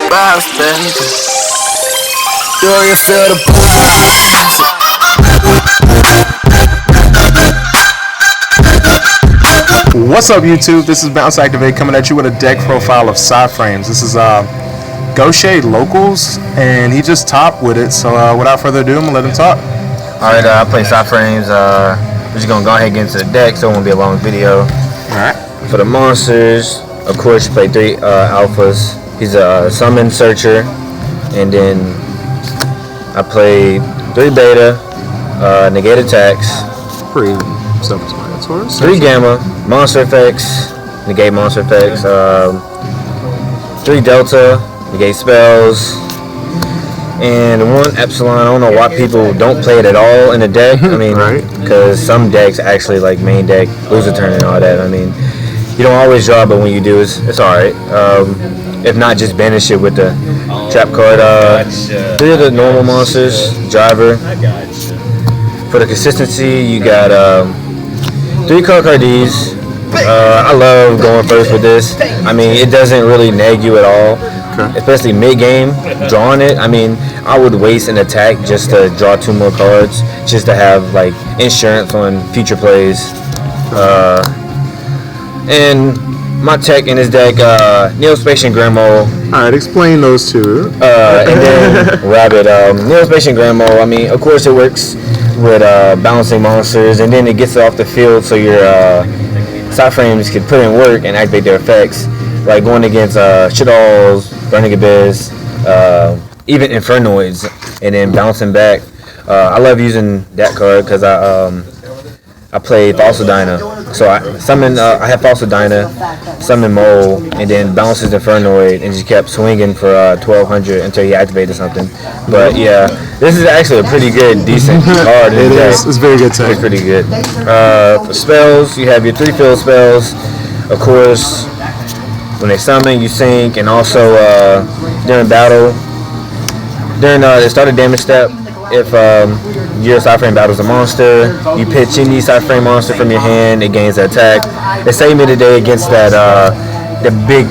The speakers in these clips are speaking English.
bounce, baby. Do you feel the bounce? What's up, YouTube? This is Bounce Activate coming at you with a deck profile of PSY-Frames. This is Yugioh Locals, and he just topped with it. So without further ado, I'm gonna let him talk. Alright, I play PSY-Frames. We're just gonna go ahead and get into the deck, so it won't be a long video. Alright. For the monsters, of course, you play 3 alphas. He's a summon searcher, and then I play 3 beta, negate attacks, Pretty self-explanatory. 3 gamma, monster effects, negate monster effects, 3 delta, negate spells, and 1 epsilon. I don't know why people don't play it at all in the deck. I mean, because some decks actually, like main deck, lose a turn and all that. I mean, you don't always draw, but when you do, it's alright. If not, just banish it with the trap card. 3 of the normal monsters, driver. For the consistency, you got 3 card cards. I love going first with this. I mean, it doesn't really nag you at all, especially mid-game, drawing it. I mean, I would waste an attack just to draw 2 more cards, just to have, like, insurance on future plays. And my tech in this deck, Neospatial Grandma. Alright, explain those two. And then Rabbit. Neospatial Grandma, I mean, of course it works with balancing monsters, and then it gets it off the field so your PSY-Frames can put in work and activate their effects, like going against Shadow's, Burning Abyss, even Infernoids, and then bouncing back. I love using that card because I play Falsadina, so I have Falsadina, summon Mole, and then bounces Infernoid, and just kept swinging for 1200 until he activated something. But yeah, this is actually a pretty good, decent card. It is. It's very good tech. It's pretty good. For spells, you have your 3 field spells. Of course, when they summon, you sink, and also during battle, during the start of damage step, if your PSY-Frame battles a monster, you pitch any PSY-Frame monster from your hand, it gains an attack. It saved me today against that the big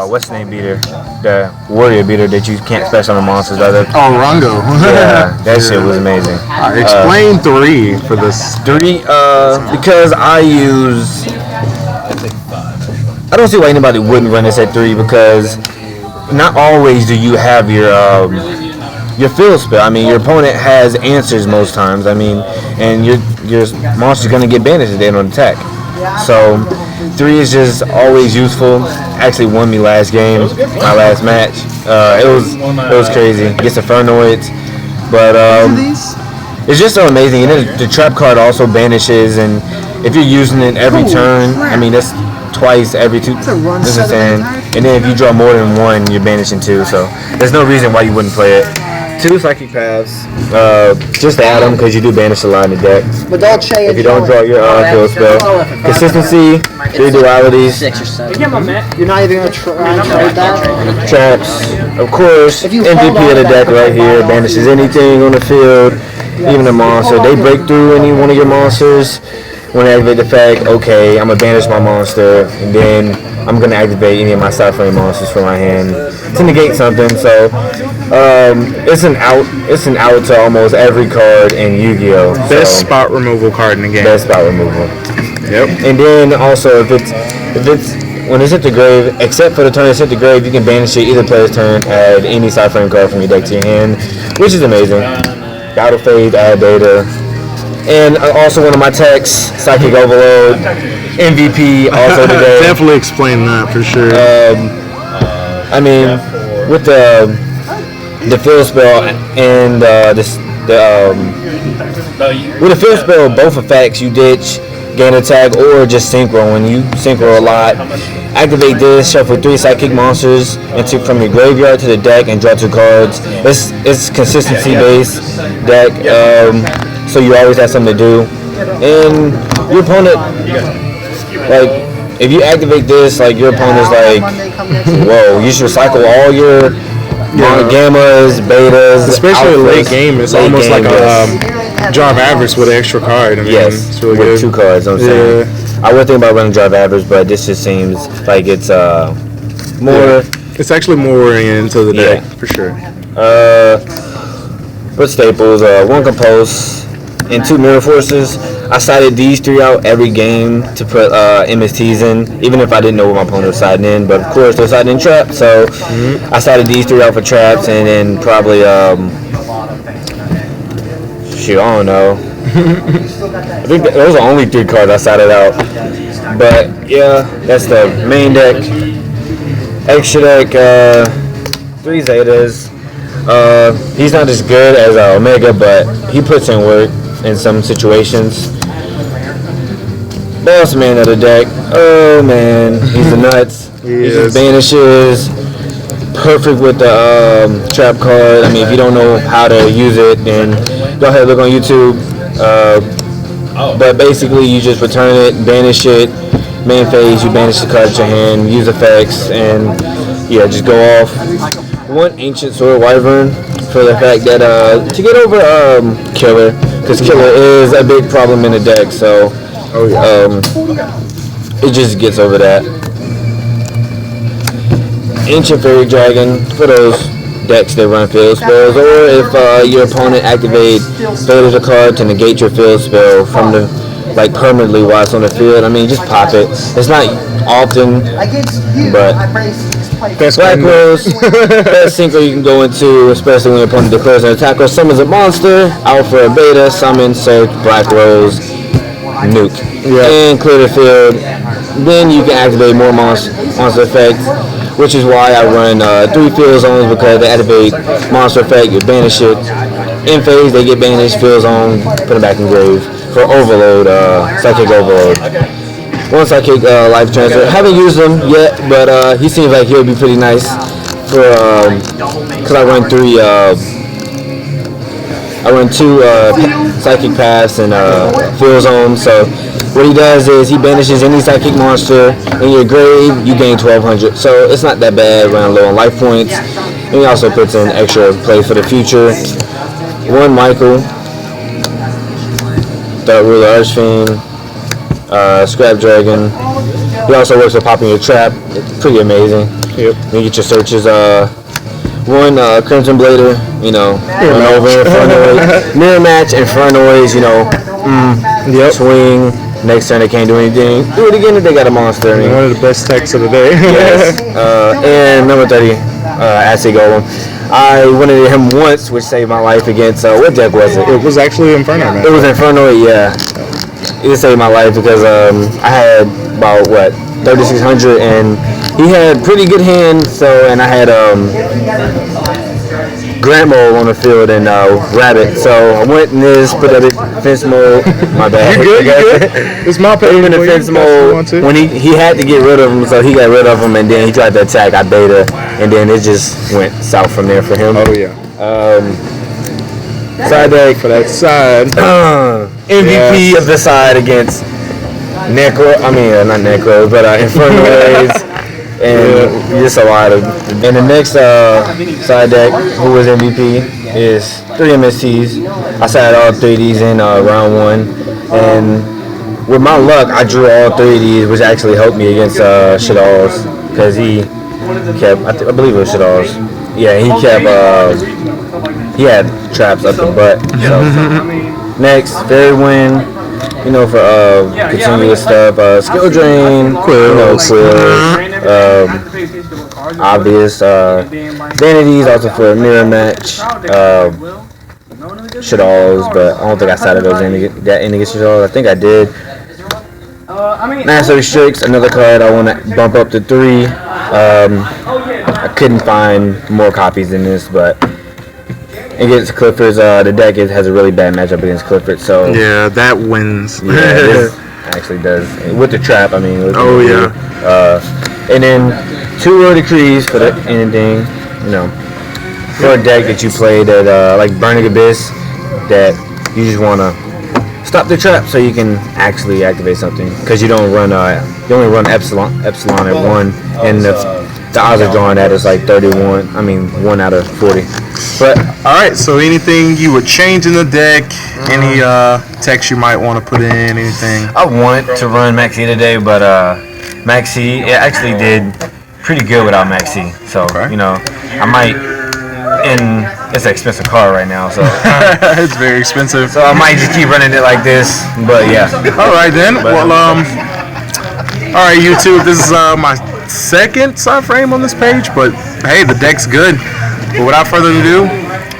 what's the name beater, the warrior beater that you can't special on the monsters. Rango. Yeah, that shit was amazing. Explain 3 for this. 3 because I don't see why anybody wouldn't run this at 3, because not always do you have your field spell. I mean, your opponent has answers most times. I mean, and your monster's gonna get banished if they don't attack. So 3 is just always useful. Actually won me last game, my last match. It was crazy. Gets Infernoids, but it's just so amazing. And then the trap card also banishes, and if you're using it every turn, I mean that's twice every 2. This is 10. And then if you draw more than 1, you're banishing 2. So there's no reason why you wouldn't play it. 2 psychic paths, just to add them because you do banish a lot in the deck. If you don't draw your field spell. Consistency, 3 dualities. 6 or 7. You're not even going to try that? Traps, of course. MVP of the deck right here. Banishes anything on the field, even a monster. They break through any one of your monsters. When I activate the fact, okay, I'm going to banish my monster, and then I'm going to activate any of my PSY-Frame monsters from my hand to negate something. So it's an out to almost every card in Yu-Gi-Oh. Best spot removal card in the game. Best spot removal. Yep. And then also if it's when it's hit the grave, except for the turn it's hit the grave, you can banish it either player's turn, add any PSY-Frame card from your deck to your hand, which is amazing. Battle Phase, add data. And also one of my techs, Psychic Overload, MVP also today. Definitely explain that for sure. I mean, with the field spell and with the field spell, both effects you ditch, gain attack, or just synchro. When you synchro a lot, activate this, shuffle 3 psychic monsters from your graveyard to the deck, and draw 2 cards. It's consistency based deck. So you always have something to do, and your opponent, like, if you activate this, like, your opponent's like, whoa, you should cycle all your gammas, betas, especially alphas, late game. It's almost like a Jar of Avarice with an extra card. I mean, yes, it's really with good. 2 cards. I'm saying I would think about running Jar of Avarice, but this just seems like it's more It's actually more oriented to the deck, for sure. Put staples, one compulse, and 2 mirror forces. I sided these 3 out every game to put MSTs in, even if I didn't know what my opponent was siding in. But of course, they're siding in traps, so I sided these 3 out for traps, and then probably shoot, I don't know. I think those are the only 3 cards I sided out. But yeah, that's the main deck. Extra deck, 3 Zetas. He's not as good as Omega, but he puts in work in some situations. Boss man of the deck. Oh man, he's the nuts. He just banishes. Perfect with the trap card. I mean, if you don't know how to use it, then go ahead and look on YouTube. But basically, you just return it, banish it. Main phase, you banish the card at your hand, use effects, and yeah, just go off. 1 Ancient Sword Wyvern for the fact that to get over Killer, because Killer is a big problem in the deck, so it just gets over that. Ancient Fairy Dragon for those decks that run field spells, or if your opponent activates failures a card to negate your field spell from the permanently while it's on the field. I mean, just pop it. It's not often, but Black Rose, best synchro you can go into, especially when your opponent declares an attack or summons a monster. Alpha or Beta, summon, search, Black Rose, nuke, and clear the field. Then you can activate more monster effects, which is why I run 3 field zones, because they activate monster effect, you banish it. In phase, they get banished, field zone, put them back in grave. For Overload, Psychic Overload. 1 Psychic Life Transfer. Haven't used him yet, but he seems like he'll be pretty nice for, because I run 2 Psychic Paths and Field Zone. So what he does is he banishes any Psychic monster in your grave, you gain 1200. So it's not that bad, running low on life points. And he also puts in extra play for the future. 1 Michael. Third Ruler Archfiend, Scrap Dragon. He also works with popping your trap. It's pretty amazing. Yep. You get your searches. 1 Crimson Blader, run over Infernoid. Mirror Match, Infernoids, swing. Next turn they can't do anything. Do it again if they got a monster. One of the best techs of the day. Yes. And number 30, Acid Golem. I wanted him once, which saved my life against, what deck was it? It was actually Inferno, man. It was Inferno, yeah. It saved my life because I had about, 3,600, and he had pretty good hand, and I had Grant Mole on the field and Rabbit, so I went in this, put that in defense mode. My bad. You're good. It's my pay. In defense mode when he had to get rid of him, so he got rid of him, and then he tried to attack. I beta, and then it just went south from there for him. Oh yeah. Side deck for that side. MVP of the side against Necro. I mean, not Necro, but Infernoids. And just a lot of. And the next side deck, who was MVP, is 3 MSTs. I sat all 3 of these in round 1, and with my luck, I drew all 3 of these, which actually helped me against Shadal's, because he kept. I believe it was Shadal's. Yeah, he kept. He had traps up the butt. So. Next, Fairy Wind. For continuous stuff, skill drain, quills, obvious, vanities also for mirror match, Shadalls, but I don't think I sided those in against Shadalls. I think I did. Master Restricts, another card I want to bump up to 3. I couldn't find more copies than this, but against Clifford's, the deck has a really bad matchup against Clifford, so yeah, that wins. Yeah, this actually does with the trap. I mean, and then 2 Royal Decrees for the ending. For a deck that you play that like Burning Abyss, that you just want to stop the trap so you can actually activate something, because you don't run you only run Epsilon at 1, and the odds of drawing that is like 31. I mean, 1 out of 40. But all right, so anything you would change in the deck? Any text you might want to put in? Anything? I wanted to run Maxi today, but Maxi, it actually did pretty good without Maxi. So Okay. you know, I might. And it's an expensive car right now, so It's very expensive. so I might just keep running it like this. But yeah, All right then. Well, all right, YouTube. This is my second side frame on this page, but hey, the deck's good. But without further ado,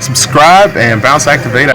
subscribe and bounce activate.